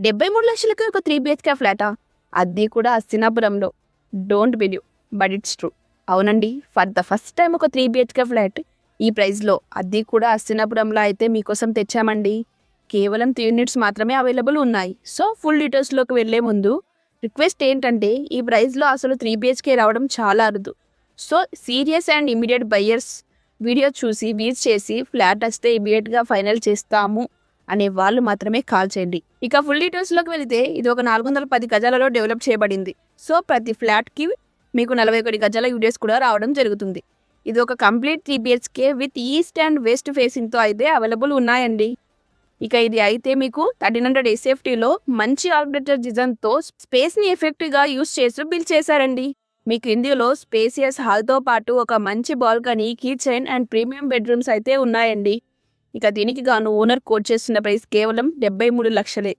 73 లక్షలకి ఒక 3 బిహెచ్కే ఫ్లాటా? అది కూడా హస్తినాపురంలో. Don't believe but it's true. అవునండి, ఫర్ ద ఫస్ట్ టైం ఒక 3 బిహెచ్కే ఫ్లాట్ ఈ ప్రైస్లో, అది కూడా హస్తినాపురంలో అయితే మీకోసం తెచ్చామండి. కేవలం 3 యూనిట్స్ మాత్రమే అవైలబుల్ ఉన్నాయి. సో ఫుల్ డీటెయిల్స్లోకి వెళ్ళే ముందు రిక్వెస్ట్ ఏంటంటే, ఈ ప్రైస్లో అసలు 3 బిహెచ్కే రావడం చాలా అరుదు. So serious and immediate buyers video చూసి విజిట్ చేసి ఫ్లాట్ వస్తే ఇమీడియట్గా ఫైనల్ చేస్తాము అనే వాళ్ళు మాత్రమే కాల్ చేయండి. ఇక ఫుల్ డీటెయిల్స్లోకి వెళితే, ఇది ఒక 410 గజాలలో డెవలప్ చేయబడింది. సో ప్రతి ఫ్లాట్కి మీకు 41 గజాల యూడిఎస్ కూడా రావడం జరుగుతుంది. ఇది ఒక complete 3 BHK with east and west ఫేసింగ్తో అయితే అవైలబుల్ ఉన్నాయండి. ఇక ఇది అయితే మీకు 1300 ఎస్ఎఫ్టీలో మంచి ఆర్కిటెక్చర్ డిజైన్తో స్పేస్ని ఎఫెక్టివ్గా యూస్ చేస్తూ బిల్డ్ చేశారండి. మీకు ఇందులో స్పేసియస్ హాల్తో పాటు ఒక మంచి balcony, kitchen and premium bedrooms అయితే ఉన్నాయండి. ఇక దీనికి గాను ఓనర్ కోట్ చేస్తున్న ప్రైస్ కేవలం 73 లక్షలే.